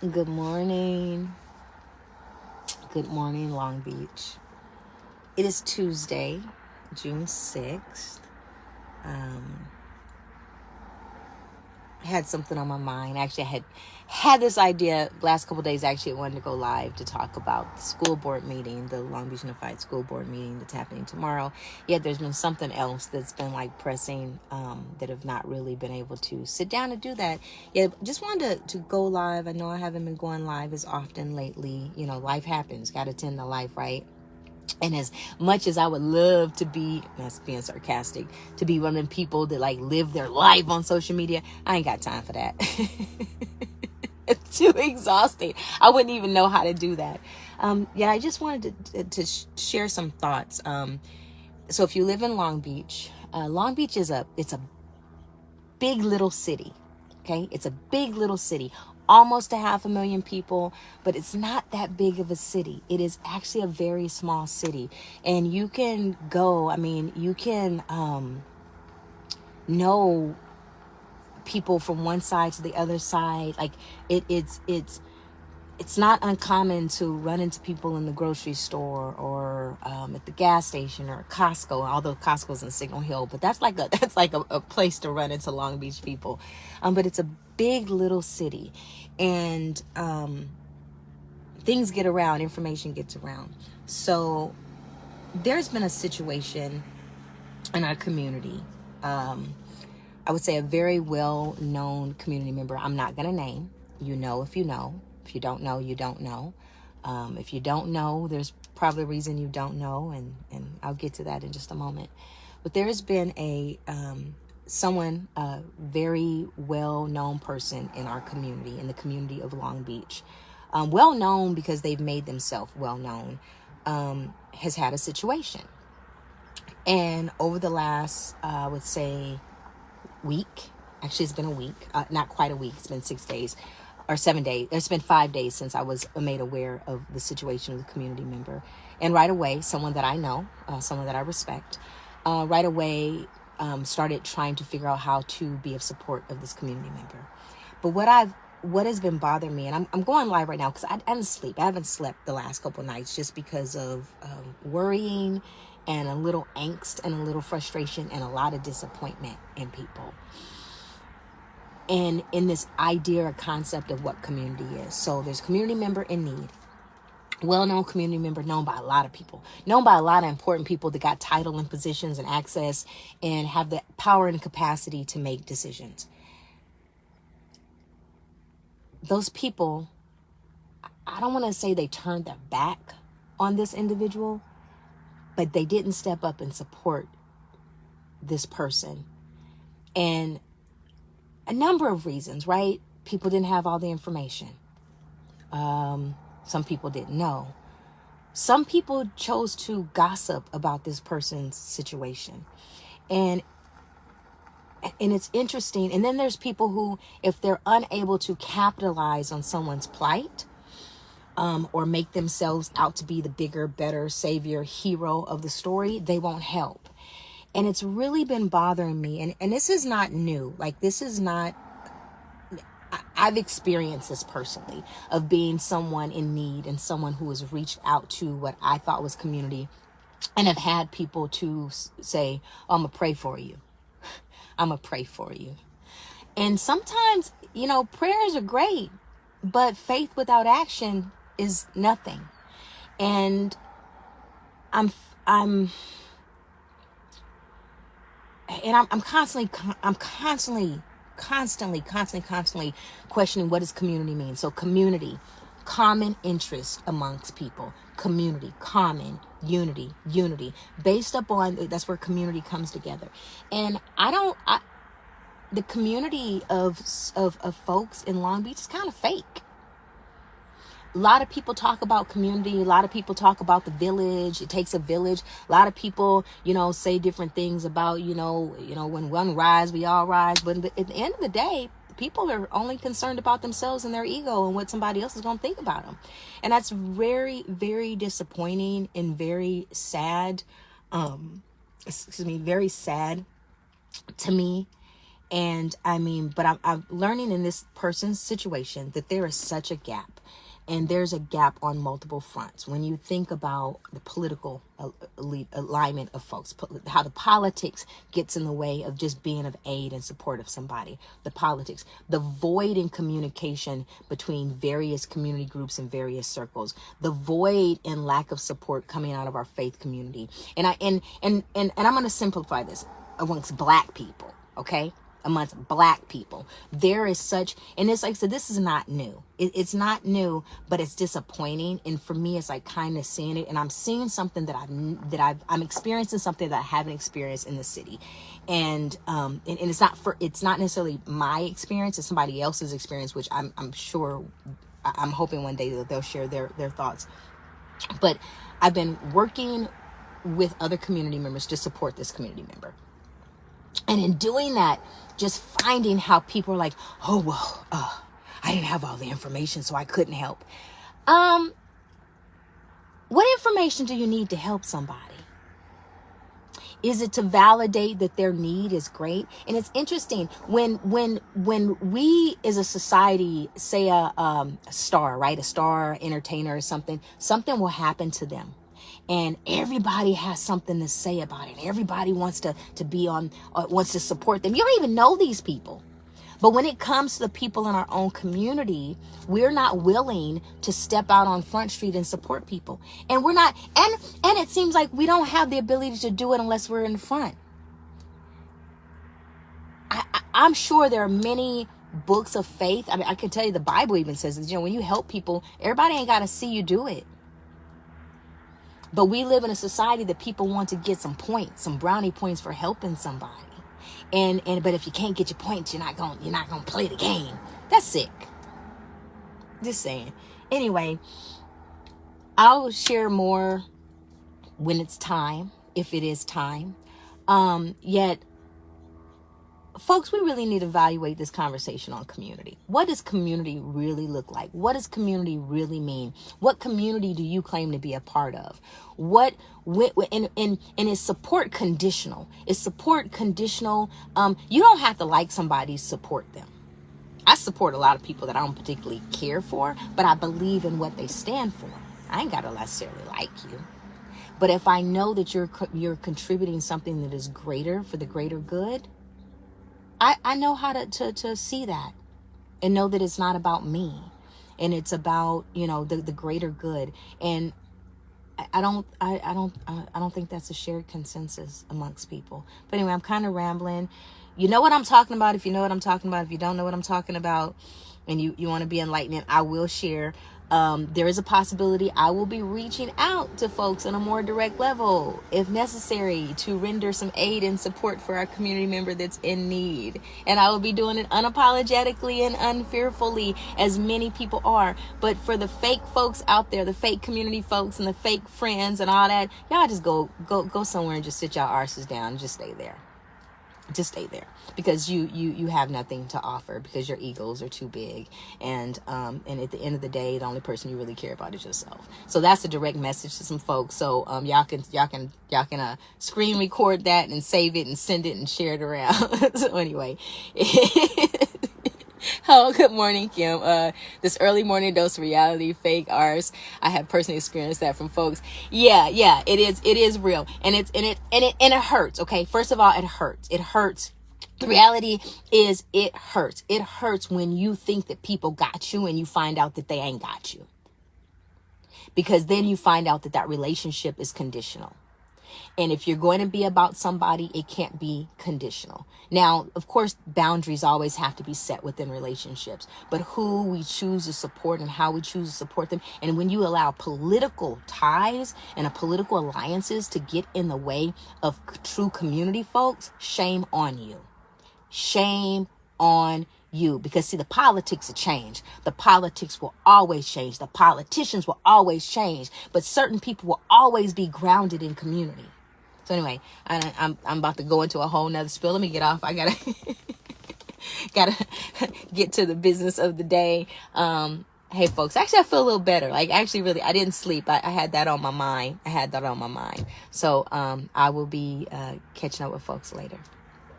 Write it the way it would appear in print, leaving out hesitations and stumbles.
Good morning. Good morning, Long Beach. It is Tuesday, June 6th. I had something on my mind. Actually, I had this idea last couple of days. Actually, I wanted to go live to talk about the school board meeting, the Long Beach Unified School Board meeting that's happening tomorrow. Yet there's been something else that's been like pressing that have not really been able to sit down and do that. Yeah, just wanted to go live. I know I haven't been going live as often lately. You know, life happens. Got to tend to life, right? And as much as I would love to be, that's being sarcastic, to be one of them people that like live their life on social media, I ain't got time for that. It's too exhausting. I wouldn't even know how to do that. I just wanted to share some thoughts. So if you live in Long Beach, Long Beach it's a big little city. Okay, it's a big little city, almost 500,000 people, but it's not that big of a city. It is actually a very small city, and you can go. I mean, you can know people from one side to the other side. Like it's not uncommon to run into people in the grocery store or at the gas station or Costco. Although Costco's in Signal Hill, but that's like a place to run into Long Beach people. But it's a big little city, and things get around, information gets around. So there's been a situation in our community. I would say a very well-known community member. I'm not going to name. You know if you know. If you don't know, you don't know. If you don't know, there's probably a reason you don't know, and I'll get to that in just a moment. But there has been a very well-known person in our community, in the community of Long Beach. Well-known because they've made themselves well-known, has had a situation. And over the last, I would say, week. Actually, it's been a week. Not quite a week. It's been 6 days or 7 days. It's been 5 days since I was made aware of the situation with a community member. And right away, someone that I know, someone that I respect, right away started trying to figure out how to be of support of this community member. But what has been bothering me, and I'm going live right now because I didn't sleep. I haven't slept the last couple of nights just because of worrying and a little angst and a little frustration and a lot of disappointment in people. And in this idea or concept of what community is. So there's a community member in need. Well-known community member, known by a lot of people, known by a lot of important people that got title and positions and access and have the power and capacity to make decisions. Those people, I don't want to say they turned their back on this individual, but they didn't step up and support this person. And a number of reasons, right? People didn't have all the information. Some people didn't know. Some people chose to gossip about this person's situation. And it's interesting. And then there's people who, if they're unable to capitalize on someone's plight, or make themselves out to be the bigger, better savior, hero of the story, they won't help. And it's really been bothering me. And this is not new. Like, this is not, I've experienced this personally, of being someone in need and someone who has reached out to what I thought was community, and have had people to say, oh, I'm going to pray for you. I'm going to pray for you. And sometimes, prayers are great, but faith without action is nothing. And I'm constantly questioning what does community mean. So community, common interest amongst people. Community, common, unity, based upon, that's where community comes together. And the community of folks in Long Beach is kind of fake. A lot of people talk about community. A lot of people talk about the village. It takes a village. A lot of people, say different things about, when one rise, we all rise. But at the end of the day, people are only concerned about themselves and their ego and what somebody else is going to think about them. And that's very, very disappointing and very sad. Very sad to me. And I mean, but I'm learning in this person's situation that there is such a gap. And there's a gap on multiple fronts. When you think about the political alignment of folks, how the politics gets in the way of just being of aid and support of somebody, the politics, the void in communication between various community groups and various circles, the void and lack of support coming out of our faith community. And I'm going to simplify this amongst Black people, okay? Amongst Black people, there is such, and it's like, so this is not new. It's not new, but it's disappointing. And for me, it's like kind of seeing it, and I'm seeing something I'm experiencing something that I haven't experienced in the city, and it's not necessarily my experience, it's somebody else's experience, which I'm sure, I'm hoping one day that they'll share their thoughts. But I've been working with other community members to support this community member. And in doing that, just finding how people are like, oh, well, I didn't have all the information, so I couldn't help. What information do you need to help somebody? Is it to validate that their need is great? And it's interesting when we as a society say a star, right? A star entertainer or something will happen to them. And everybody has something to say about it. Everybody wants to be on, wants to support them. You don't even know these people. But when it comes to the people in our own community, we're not willing to step out on Front Street and support people. And we're not, and it seems like we don't have the ability to do it unless we're in front. I'm sure there are many books of faith. I mean, I can tell you the Bible even says that, when you help people, everybody ain't got to see you do it. But we live in a society that people want to get some points, some brownie points for helping somebody. But if you can't get your points, you're not gonna play the game. That's sick. Just saying. Anyway, I'll share more when it's time, if it is time. Yet, folks, we really need to evaluate this conversation on community. What does community really look like? What does community really mean? What community do you claim to be a part of? And is support conditional? Is support conditional? You don't have to like somebody to support them. I support a lot of people that I don't particularly care for, but I believe in what they stand for. I ain't got to necessarily like you. But if I know that you're contributing something that is greater for the greater good, I know how to see that and know that it's not about me, and it's about, the greater good. And I don't think that's a shared consensus amongst people. But anyway, I'm kind of rambling. You know what I'm talking about. If you know what I'm talking about, if you don't know what I'm talking about, and you want to be enlightened, I will share. There is a possibility I will be reaching out to folks on a more direct level, if necessary, to render some aid and support for our community member that's in need. And I will be doing it unapologetically and unfearfully, as many people are. But for the fake folks out there, the fake community folks and the fake friends and all that, y'all just go somewhere and just sit y'all arses down and just stay there. Just stay there, because you have nothing to offer, because your egos are too big, and at the end of the day, the only person you really care about is yourself. So that's a direct message to some folks. So y'all can screen record that and save it and send it and share it around. So anyway. Oh, good morning, Kim. This early morning dose of reality, fake ours. I have personally experienced that from folks. Yeah, it is real. And it hurts. Okay. First of all, it hurts. It hurts. The reality is it hurts. It hurts when you think that people got you and you find out that they ain't got you. Because then you find out that relationship is conditional. And if you're going to be about somebody, it can't be conditional. Now, of course, boundaries always have to be set within relationships, but who we choose to support and how we choose to support them. And when you allow political ties and political alliances to get in the way of true community folks, shame on you. Shame on you. Because see, the politics will change. The politics will always change. The politicians will always change. But certain people will always be grounded in community. So anyway, I'm about to go into a whole nother spill. Let me get off. I gotta get to the business of the day. Hey folks, actually I feel a little better. Like actually really, I didn't sleep. I had that on my mind. So I will be catching up with folks later.